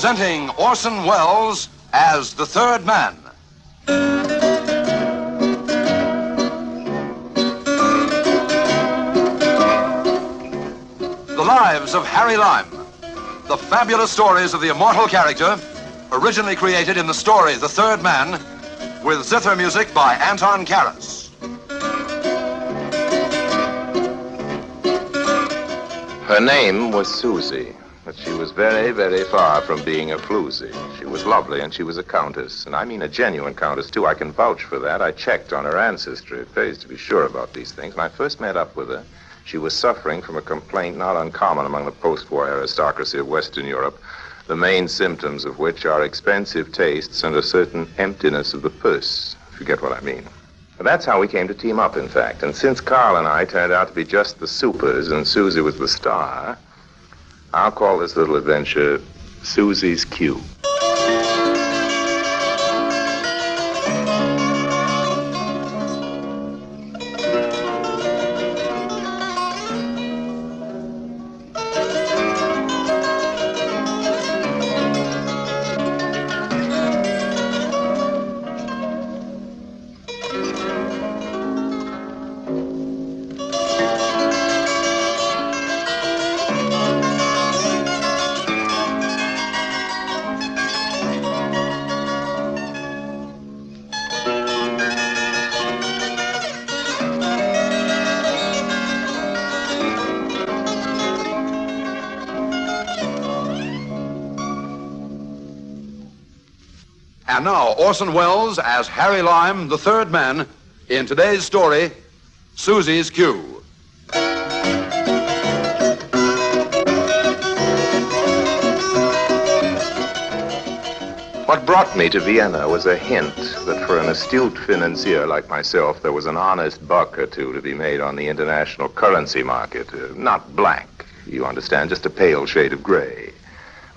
Presenting Orson Welles as the third man. The Lives of Harry Lime. The fabulous stories of the immortal character, originally created in the story The Third Man, with zither music by Anton Karas. Her name was Suzie, but she was very, very far from being a floozy. She was lovely, and she was a countess, and I mean a genuine countess, too. I can vouch for that. I checked on her ancestry. It pays to be sure about these things. When I first met up with her, she was suffering from a complaint not uncommon among the post-war aristocracy of Western Europe, the main symptoms of which are expensive tastes and a certain emptiness of the purse, if you get what I mean. But that's how we came to team up, in fact. And since Carl and I turned out to be just the supers and Suzie was the star, I'll call this little adventure Susie's Cue. And now, Orson Welles as Harry Lime, the third man, in today's story, Susie's Cue. What brought me to Vienna was a hint that for an astute financier like myself, there was an honest buck or two to be made on the international currency market. Not black, you understand, just a pale shade of gray.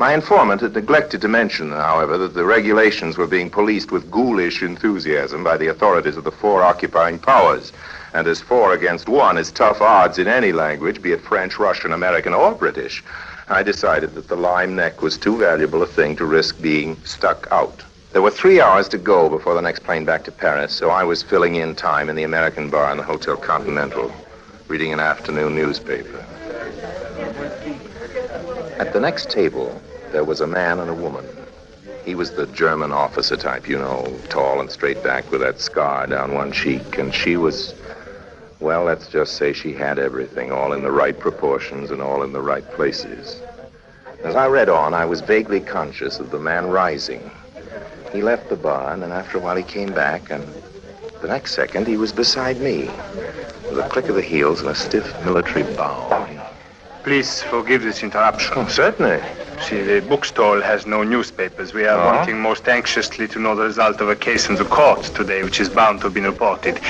My informant had neglected to mention, however, that the regulations were being policed with ghoulish enthusiasm by the authorities of the four occupying powers. And as 4 against 1 is tough odds in any language, be it French, Russian, American, or British, I decided that the Lime neck was too valuable a thing to risk being stuck out. There were 3 hours to go before the next plane back to Paris, so I was filling in time in the American bar in the Hotel Continental, reading an afternoon newspaper. At the next table, there was a man and a woman. He was the German officer type, you know, tall and straight-backed with that scar down one cheek. And she was, well, let's just say she had everything, all in the right proportions and all in the right places. As I read on, I was vaguely conscious of the man rising. He left the bar, and then after a while he came back, and the next second he was beside me. With a click of the heels and a stiff military bow. Please forgive this interruption. Oh, certainly. See, the bookstall has no newspapers. We are wanting most anxiously to know the result of a case in the court today, which is bound to have been reported.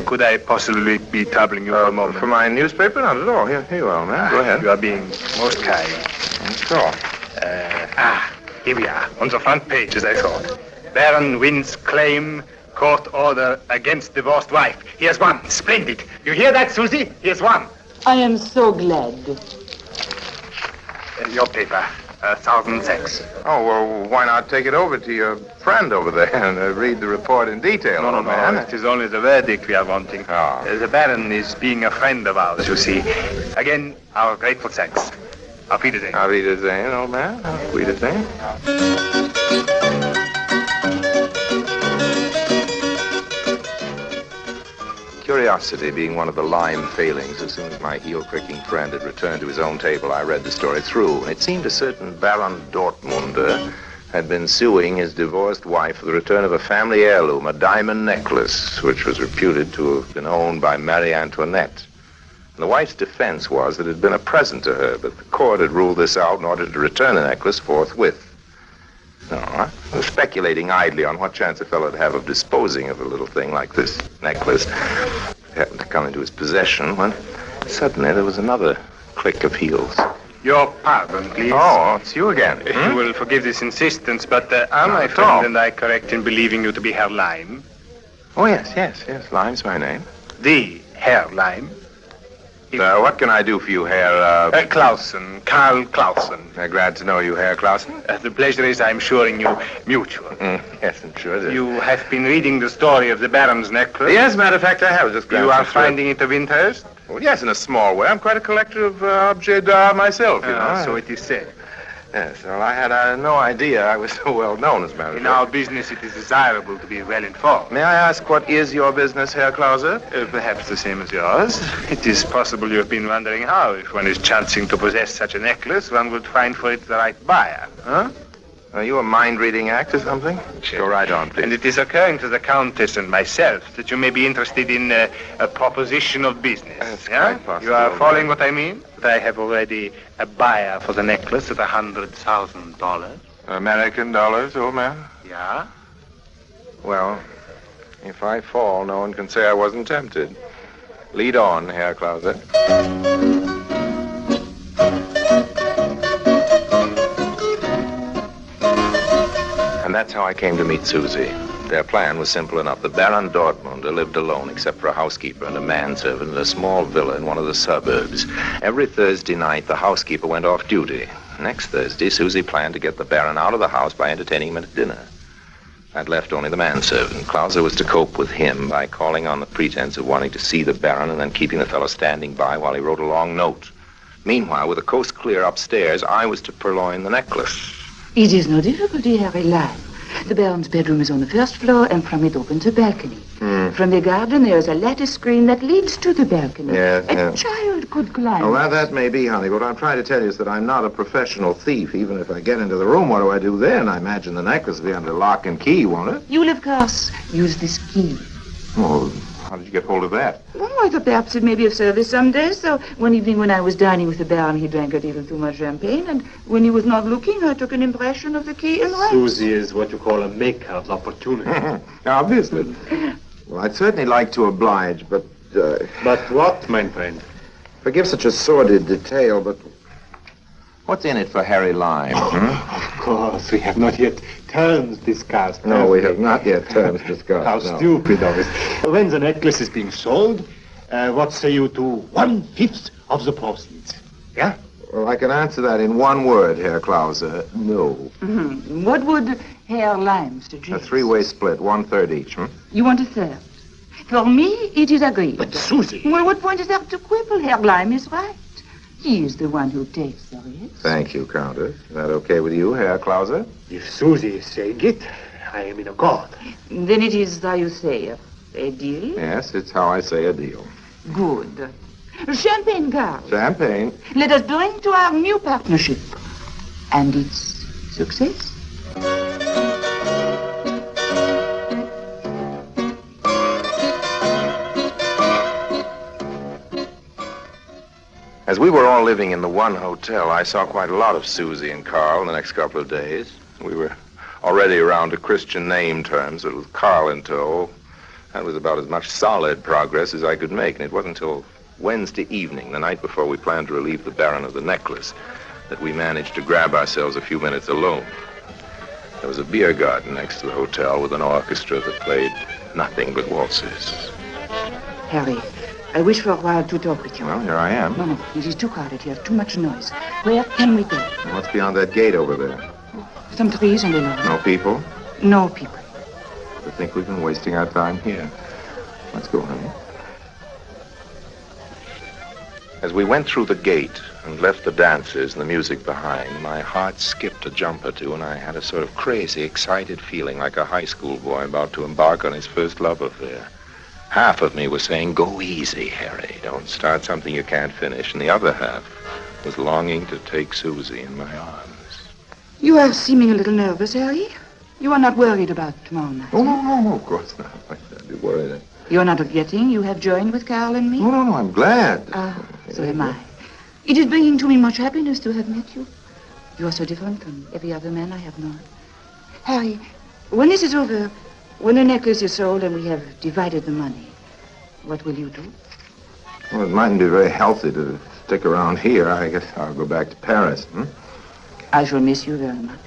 Could I possibly be troubling you for a moment? For my newspaper? Not at all. Here you are, man. Go ahead. You are being most kind. Sure. Here we are, on the front page, as I thought. Baron wins claim, court order against divorced wife. Here's one. Splendid. You hear that, Suzie? Here's one. I am so glad. Your paper, 1,000 cents. Oh, well, why not take it over to your friend over there and read the report in detail? No, man. It is only the verdict we are wanting. Oh. The Baron is being a friend of ours, you see. Again, our grateful thanks. Auf Wiedersehen. Auf Wiedersehen, old man. Auf Wiedersehen. Curiosity being one of the Lime failings, as soon as my heel-clicking friend had returned to his own table, I read the story through, and it seemed a certain Baron Dortmunder had been suing his divorced wife for the return of a family heirloom, a diamond necklace, which was reputed to have been owned by Marie Antoinette. And the wife's defense was that it had been a present to her, but the court had ruled this out and ordered to return the necklace forthwith. No, I was speculating idly on what chance a fellow would have of disposing of a little thing like this necklace. It happened to come into his possession when suddenly there was another click of heels. Your pardon, please. Oh, it's you again. You will forgive this insistence, but are my friend and I correct in believing you to be Herr Lime? Oh, yes. Lime's my name. The Herr Lime? What can I do for you, Herr... Clausen, Carl Clausen. glad to know you, Herr Clausen. The pleasure is, I'm sure, in you mutual. Yes, I'm sure. You have been reading the story of the Baron's necklace? Yes, matter of fact, I have. Just You are finding it of interest? Well, yes, in a small way. I'm quite a collector of objets d'art myself, you know. So it is said. Yes, well, I had no idea I was so well known, as a matter of fact. In our business, it is desirable to be well informed. May I ask, what is your business, Herr Klause? Perhaps the same as yours. It is possible you have been wondering how, if one is chancing to possess such a necklace, one would find for it the right buyer. Huh? Are you a mind-reading act or something? Go right on, please. And it is occurring to the Countess and myself that you may be interested in a proposition of business. That's quite possible. You are following what I mean? That I have already a buyer for the necklace at $100,000. American dollars, old man? Yeah? Well, if I fall, no one can say I wasn't tempted. Lead on, Herr Klause. And that's how I came to meet Suzie. Their plan was simple enough. The Baron Dortmunder lived alone except for a housekeeper and a manservant in a small villa in one of the suburbs. Every Thursday night, the housekeeper went off duty. Next Thursday, Suzie planned to get the Baron out of the house by entertaining him at dinner. That left only the manservant. Klause was to cope with him by calling on the pretense of wanting to see the Baron and then keeping the fellow standing by while he wrote a long note. Meanwhile, with the coast clear upstairs, I was to purloin the necklace. It is no difficulty, Harry Lime. The Baron's bedroom is on the first floor, and from it opens a balcony. From the garden, there is a lattice screen that leads to the balcony. A child could climb. Well, that may be, honey. What I'm trying to tell you is that I'm not a professional thief. Even if I get into the room, what do I do then? I imagine the necklace will be under lock and key, won't it? You'll, of course, use this key. Oh, how did you get hold of that? Well, I thought perhaps it may be of service someday. So one evening when I was dining with the Baron, he drank a little too much champagne, and when he was not looking, I took an impression of the key and ran. Suzie is what you call a maker of opportunity. Obviously. Well, I'd certainly like to oblige, but... But what, my friend? Forgive such a sordid detail, but... What's in it for Harry Lime? Of course, we have not yet terms discussed. No, we have not yet terms discussed. How stupid of us. When the necklace is being sold, what say you to 1/5 of the proceeds? Yeah? Well, I can answer that in one word, Herr Klause. No. What would Herr Lime suggest? A three-way split, 1/3 each, You want a third? For me, it is agreed. But Suzie... Well, what point is there to quibble? Herr Lime is right. He is the one who takes the risk. Thank you, Countess. Is that okay with you, Herr Klause? If Suzie is saying it, I am in accord. Then it is how you say, a deal? Yes, it's how I say a deal. Good. Champagne, Carl. Champagne. Let us drink to our new partnership and its success. As we were all living in the one hotel, I saw quite a lot of Suzie and Carl in the next couple of days. We were already around to Christian name terms, but with Carl in tow, that was about as much solid progress as I could make. And it wasn't until Wednesday evening, the night before we planned to relieve the Baron of the necklace, that we managed to grab ourselves a few minutes alone. There was a beer garden next to the hotel with an orchestra that played nothing but waltzes. Harry, I wish for a while to talk with you. Well, here I am. No, it is too crowded here, too much noise. Where can we go? What's beyond that gate over there? Some trees and a lawn. No people? No people. I think we've been wasting our time here. Let's go, honey. As we went through the gate and left the dancers and the music behind, my heart skipped a jump or two, and I had a sort of crazy, excited feeling like a high school boy about to embark on his first love affair. Half of me was saying, go easy, Harry. Don't start something you can't finish. And the other half was longing to take Suzie in my arms. You are seeming a little nervous, Harry. You are not worried about tomorrow night. Oh, no, of course not. I'd be worried. You're not regretting you have joined with Carl and me? No, I'm glad. So am I. It is bringing to me much happiness to have met you. You are so different from every other man I have known. Harry, when this is over, when the necklace is sold and we have divided the money, what will you do? Well, it mightn't be very healthy to stick around here. I guess I'll go back to Paris, I shall miss you very much.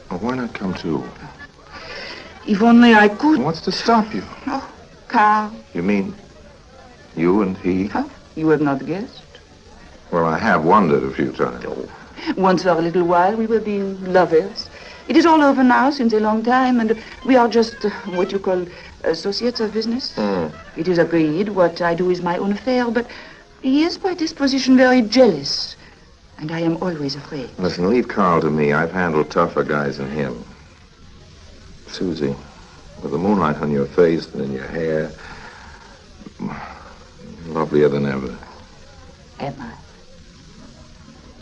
Well, why not come too? If only I could. What's to stop you? Oh, Carl. You mean you and he? Oh, You have not guessed. Well, I have wondered a few times. Once for a little while, we were being lovers. It is all over now since a long time, and we are just what you call associates of business. It is agreed what I do is my own affair, but he is by disposition very jealous, and I am always afraid. Listen, leave Carl to me. I've handled tougher guys than him. Suzie, with the moonlight on your face and in your hair, lovelier than ever. Am I?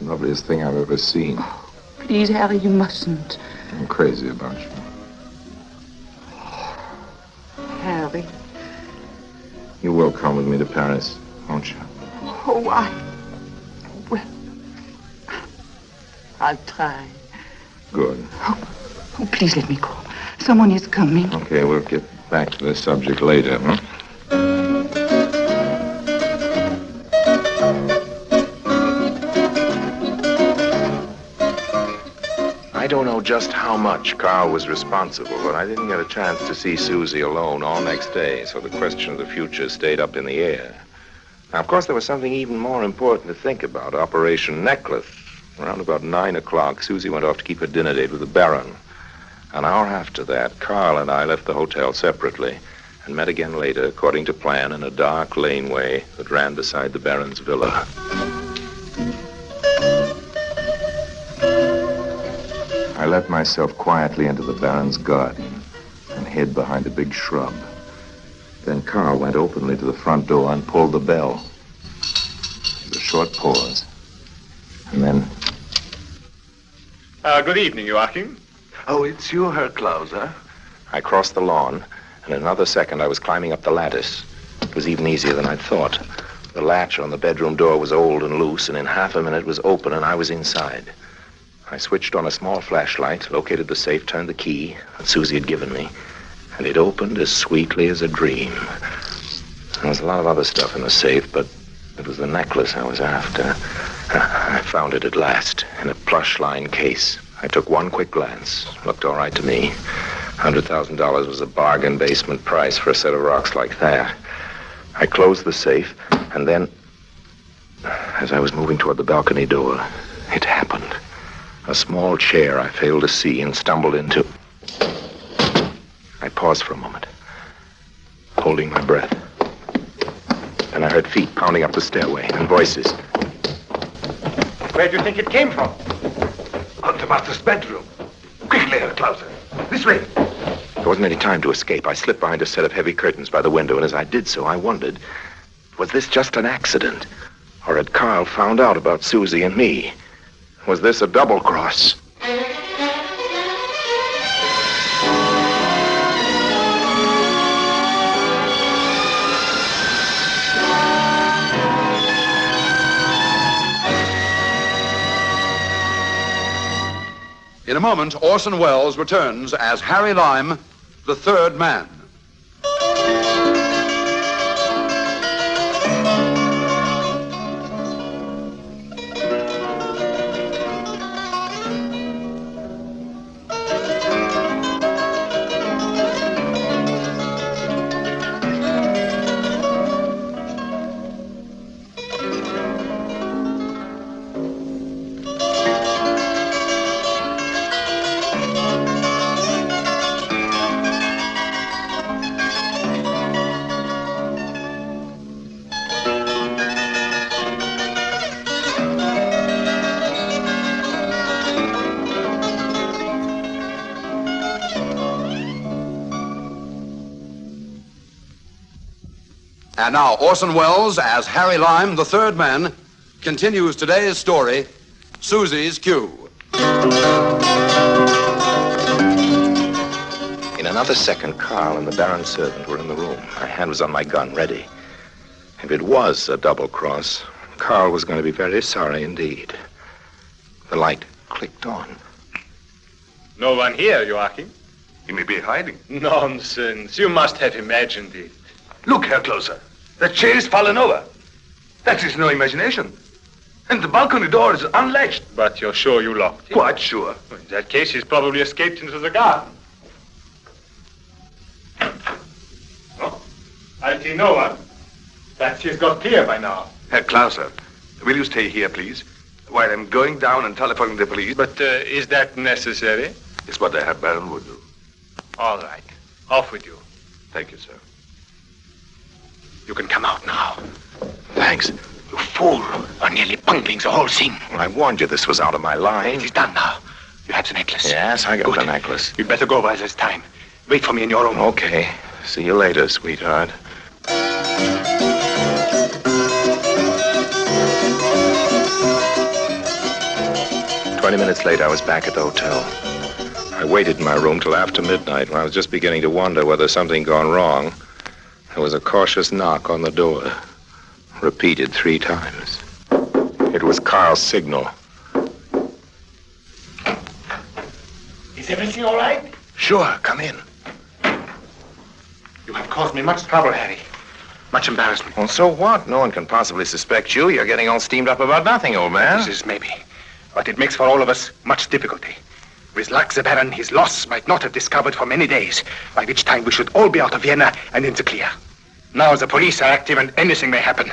Loveliest thing I've ever seen. Please, Harry, you mustn't. I'm crazy about you. Harry. You will come with me to Paris, won't you? Oh, well, I'll try. Good. Oh, please let me go. Someone is coming. Okay, we'll get back to this subject later, huh? I don't know just how much Carl was responsible, but I didn't get a chance to see Suzie alone all next day, so the question of the future stayed up in the air. Now, of course, there was something even more important to think about, Operation Necklace. Around about 9 o'clock, Suzie went off to keep a dinner date with the Baron. An hour after that, Carl and I left the hotel separately and met again later, according to plan, in a dark laneway that ran beside the Baron's villa. I let myself quietly into the Baron's garden and hid behind a big shrub. Then Carl went openly to the front door and pulled the bell. There was a short pause. And then... Good evening, Joachim. Oh, it's you, Herr Klauser. I crossed the lawn, and in another second I was climbing up the lattice. It was even easier than I'd thought. The latch on the bedroom door was old and loose, and in half a minute it was open and I was inside. I switched on a small flashlight, located the safe, turned the key that Suzie had given me, and it opened as sweetly as a dream. There was a lot of other stuff in the safe, but it was the necklace I was after. I found it at last, in a plush-lined case. I took one quick glance. Looked all right to me. $100,000 was a bargain basement price for a set of rocks like that. I closed the safe, and then, as I was moving toward the balcony door, it happened. A small chair I failed to see and stumbled into. I paused for a moment, holding my breath. Then I heard feet pounding up the stairway and voices. Where do you think it came from? Out the master's bedroom. Quickly, Herr Klauser. This way. There wasn't any time to escape. I slipped behind a set of heavy curtains by the window, and as I did so, I wondered, was this just an accident? Or had Carl found out about Suzie and me? Was this a double cross? In a moment, Orson Welles returns as Harry Lime, the third man. And now Orson Welles as Harry Lime, the third man, continues today's story, Suzie's Cue. In another second, Carl and the Baron's servant were in the room. My hand was on my gun, ready. If it was a double cross, Carl was going to be very sorry indeed. The light clicked on. No one here, Joachim. He may be hiding. Nonsense. You must have imagined it. Look, Herr Klauser. The chair is fallen over. That is no imagination. And the balcony door is unlatched. But you're sure you locked it? Quite sure. In that case, he's probably escaped into the garden. Oh, I see no one. Perhaps he's got clear by now. Herr Klauser, will you stay here, please? While I'm going down and telephoning the police. But is that necessary? It's what the Herr Baron would do. All right. Off with you. Thank you, sir. You can come out now. Thanks. You fool. You're nearly bungling the whole thing. Well, I warned you this was out of my line. It is done now. You have the necklace. Yes, I got Good. the necklace. You'd better go while there's time. Wait for me in your room. Okay. See you later, sweetheart. 20 minutes later, I was back at the hotel. I waited in my room till after midnight when I was just beginning to wonder whether something had gone wrong. There was a cautious knock on the door, repeated 3 times. It was Carl's signal. Is everything all right? Sure, come in. You have caused me much trouble, Harry. Much embarrassment. Well, so what? No one can possibly suspect you. You're getting all steamed up about nothing, old man. This is maybe. But it makes for all of us much difficulty. With luck, the Baron, his loss might not have discovered for many days, by which time we should all be out of Vienna and in the clear. Now the police are active and anything may happen.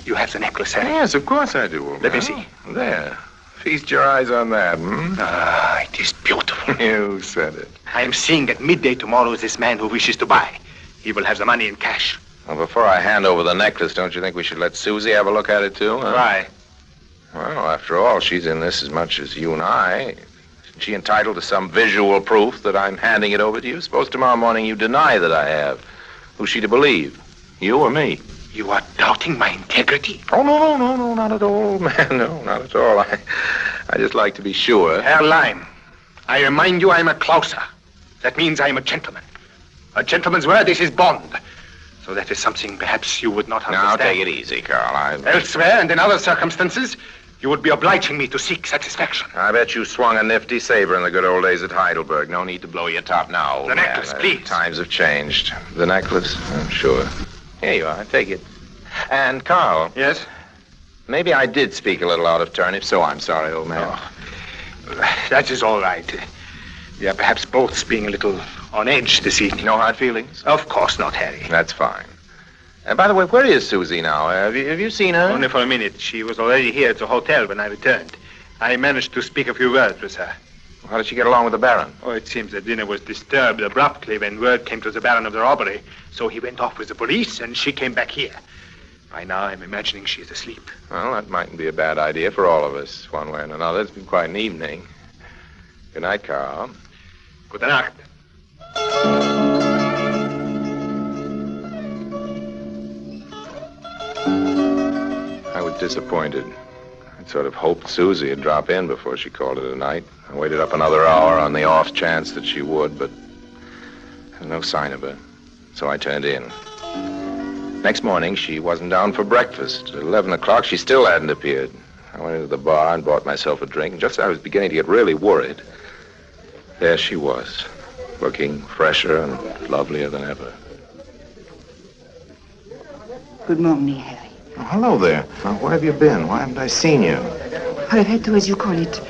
You have the necklace, Harry? Yes, of course I do, old Let me man. see. There. Feast your eyes on that, hmm? Ah, it is beautiful. You said it. I am seeing at midday tomorrow this man who wishes to buy. He will have the money in cash. Well, before I hand over the necklace, don't you think we should let Suzie have a look at it, too? Huh? Why? Well, after all, she's in this as much as you and I. Isn't she entitled to some visual proof that I'm handing it over to you? Suppose tomorrow morning you deny that I have. Who's she to believe? You or me? You are doubting my integrity? Oh, no, not at all, man. No, not at all. I just like to be sure. Herr Lime, I remind you I am a Klauser. That means I am a gentleman. A gentleman's word is his bond. So that is something perhaps you would not understand. Now, take it easy, Carl. Elsewhere and in other circumstances, you would be obliging me to seek satisfaction. I bet you swung a nifty saber in the good old days at Heidelberg. No need to blow your top now, old The man. necklace, please. Times have changed. The necklace? I'm sure. Here you are. Take it. And, Carl. Yes? Maybe I did speak a little out of turn. If so, I'm sorry, old man. Oh, that is all right. We are perhaps both being a little on edge this evening. No hard feelings? Of course not, Harry. That's fine. And by the way, where is Suzie now? Have you seen her? Only for a minute. She was already here at the hotel when I returned. I managed to speak a few words with her. How did she get along with the Baron? Oh, it seems the dinner was disturbed abruptly when word came to the Baron of the robbery. So he went off with the police, and she came back here. By now, I'm imagining she is asleep. Well, that mightn't be a bad idea for all of us, one way and another. It's been quite an evening. Good night, Carl. Gute Nacht. I was disappointed. I'd sort of hoped Suzie would drop in before she called it a night. I waited up another hour on the off chance that she would, but there's no sign of her. So I turned in. Next morning, she wasn't down for breakfast. At 11 o'clock, she still hadn't appeared. I went into the bar and bought myself a drink, and just as I was beginning to get really worried, there she was, looking fresher and lovelier than ever. Good morning, Harry. Oh, hello there. Now, where have you been? Why haven't I seen you? I've had to, as you call it,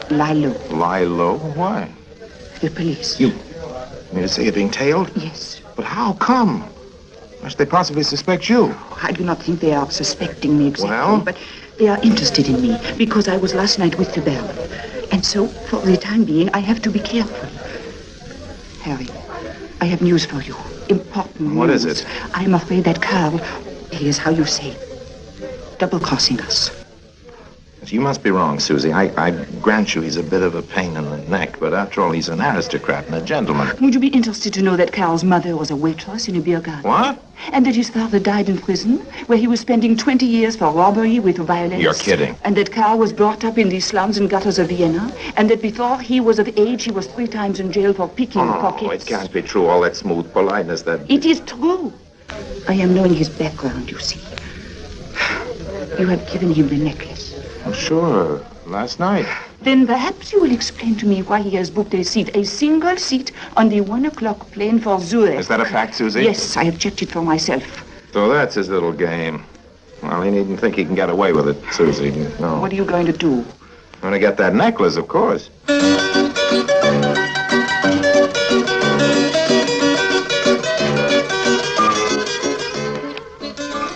lie low. Lie low? Why? The police. You mean to say you're being tailed? Yes. But how come? Why should they possibly suspect you? I do not think they are suspecting me exactly, Well? but they are interested in me because I was last night with the Baron. And so, for the time being, I have to be careful. Harry, I have news for you. Important news. What is it? I'm afraid that Carl, he is how you say, double-crossing us. You must be wrong, Suzie. I grant you he's a bit of a pain in the neck, but after all, he's an aristocrat and a gentleman. Would you be interested to know that Carl's mother was a waitress in a beer garden? What? And that his father died in prison, where he was spending 20 years for robbery with violence. You're kidding. And that Carl was brought up in the slums and gutters of Vienna, and that before he was of age, he was 3 times in jail for picking pockets. Oh, it can't be true, all that smooth politeness, that... It is true. I am knowing his background, you see. You have given him the necklace. Oh, sure. Last night. Then perhaps you will explain to me why he has booked a single seat, on the 1 o'clock plane for Zurich. Is that a fact, Suzie? Yes, I have checked it for myself. So that's his little game. Well, he needn't think he can get away with it, Suzie. No. What are you going to do? I'm going to get that necklace, of course.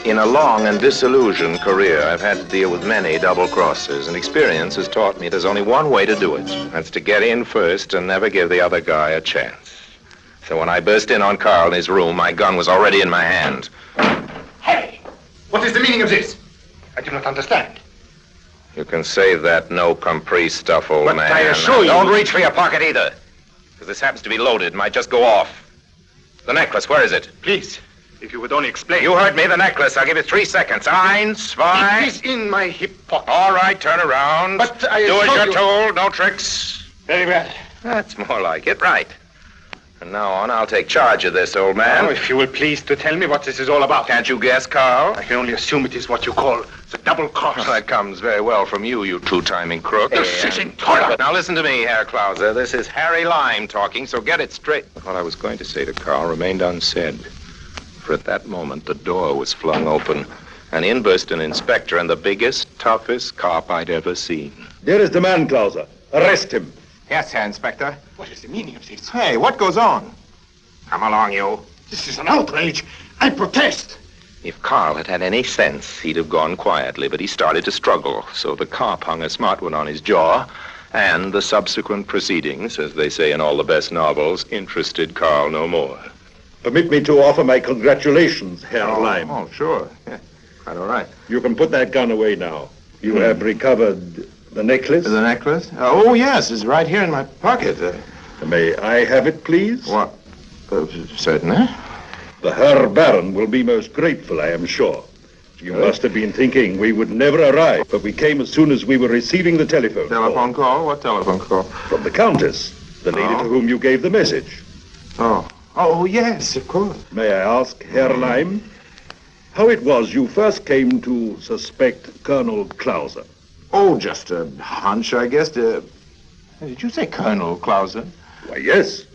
In a long and disillusioned career, I've had to deal with many double-crossers, and experience has taught me there's only one way to do it. That's to get in first and never give the other guy a chance. So when I burst in on Carl in his room, my gun was already in my hand. Harry, what is the meaning of this? I do not understand. You can save that no compris stuff, old man. But I assure you... Don't reach for your pocket either, because this happens to be loaded. It might just go off. The necklace, where is it? Please, if you would only explain. You heard me, the necklace. I'll give you 3 seconds. Eins, zwei. It is in my hip pocket. All right, turn around. But I do as told you're you... told, no tricks. Very well. That's more like it, right. From now on, I'll take charge of this, old man. Now, if you will please to tell me what this is all about. Can't you guess, Carl? I can only assume it is what you call the double cross. Well, that comes very well from you two-timing crook. This is intolerable. Now listen to me, Herr Klauser. This is Harry Lime talking, so get it straight. What I was going to say to Carl remained unsaid. For at that moment, the door was flung open, and in burst an inspector and the biggest, toughest cop I'd ever seen. There is the man, Klauser. Arrest him. Yes, Herr Inspector. What is the meaning of this? Hey, what goes on? Come along, you. This is an outrage. I protest. If Carl had had any sense, he'd have gone quietly, but he started to struggle, so the cop hung a smart one on his jaw, and the subsequent proceedings, as they say in all the best novels, interested Carl no more. Permit me to offer my congratulations, Herr Lime. Oh, sure. Yeah, quite all right. You can put that gun away now. You have recovered the necklace? The necklace? Oh, yes, it's right here in my pocket. May I have it, please? What? Certainly. The Herr Baron will be most grateful, I am sure. You must have been thinking we would never arrive, but we came as soon as we were receiving the telephone Telephone call? What telephone call? from the Countess, the lady to whom you gave the message. Oh. Oh, yes, of course. May I ask, Herr Lime, how it was you first came to suspect Colonel Klauser? Oh, just a hunch, I guess. Did you say Colonel Klauser? Why, yes.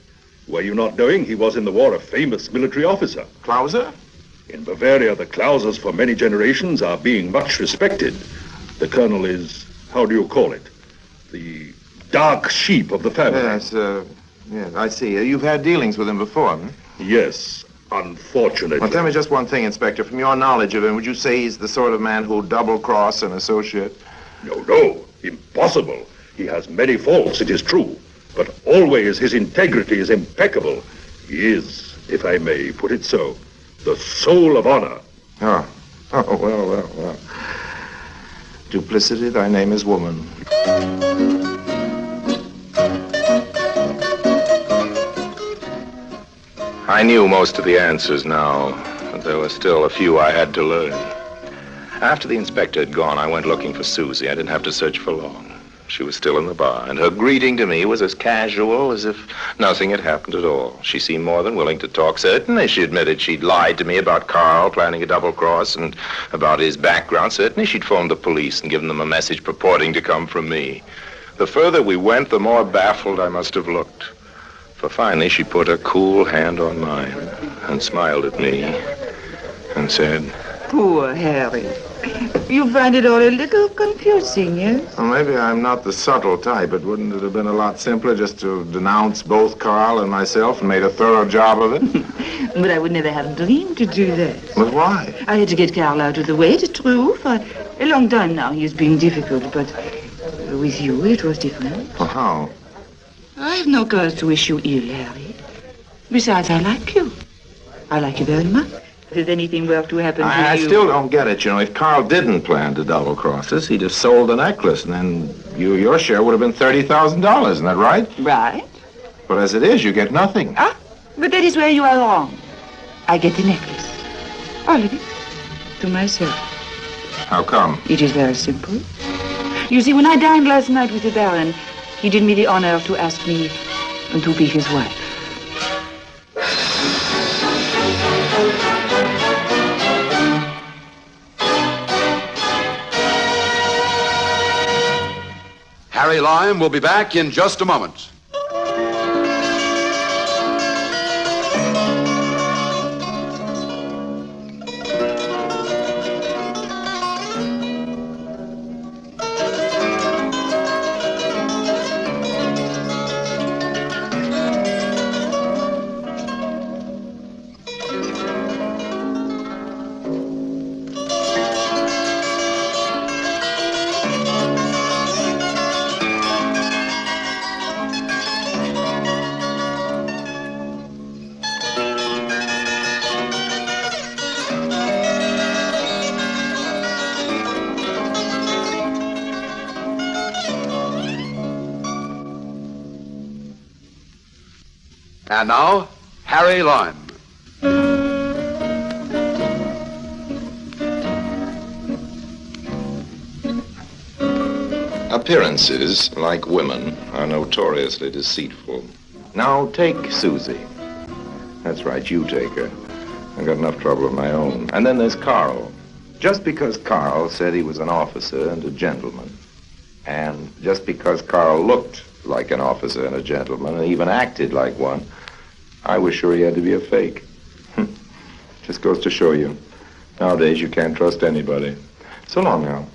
Were you not knowing he was in the war a famous military officer? Klauser? In Bavaria, the Klausers for many generations are being much respected. The colonel is, how do you call it? The dark sheep of the family. Yes, I see. You've had dealings with him before, hmm? Yes, unfortunately. Well, tell me just one thing, Inspector. From your knowledge of him, would you say he's the sort of man who'll double-cross an associate? No, impossible. He has many faults, it is true, but always his integrity is impeccable. He is, if I may put it so, the soul of honor. Oh, well. Duplicity, thy name is woman. I knew most of the answers now, but there were still a few I had to learn. After the inspector had gone, I went looking for Suzie. I didn't have to search for long. She was still in the bar, and her greeting to me was as casual as if nothing had happened at all. She seemed more than willing to talk. Certainly, she admitted she'd lied to me about Carl planning a double cross and about his background. Certainly, she'd phoned the police and given them a message purporting to come from me. The further we went, the more baffled I must have looked. For finally, she put a cool hand on mine and smiled at me and said, Poor Harry. You find it all a little confusing, yes? Well, maybe I'm not the subtle type, but wouldn't it have been a lot simpler just to denounce both Carl and myself and made a thorough job of it? But I would never have dreamed to do that. But why? I had to get Carl out of the way, it's true. For a long time now he has been difficult, but with you it was different. Well, how? I have no cause to wish you ill, Harry. Besides, I like you. I like you very much. If anything were to happen to you... I still don't get it, you know. If Carl didn't plan to double-cross us, he'd have sold the necklace, and then your share would have been $30,000, isn't that right? Right. But as it is, you get nothing. Ah, but that is where you are wrong. I get the necklace. All of it. To myself. How come? It is very simple. You see, when I dined last night with the Baron, he did me the honor to ask me to be his wife. Harry Lime will be back in just a moment. And now, Harry Lime. Appearances, like women, are notoriously deceitful. Now take Suzie. That's right, you take her. I've got enough trouble of my own. And then there's Carl. Just because Carl said he was an officer and a gentleman, and just because Carl looked like an officer and a gentleman and even acted like one, I was sure he had to be a fake. Just goes to show you. Nowadays you can't trust anybody. So long now.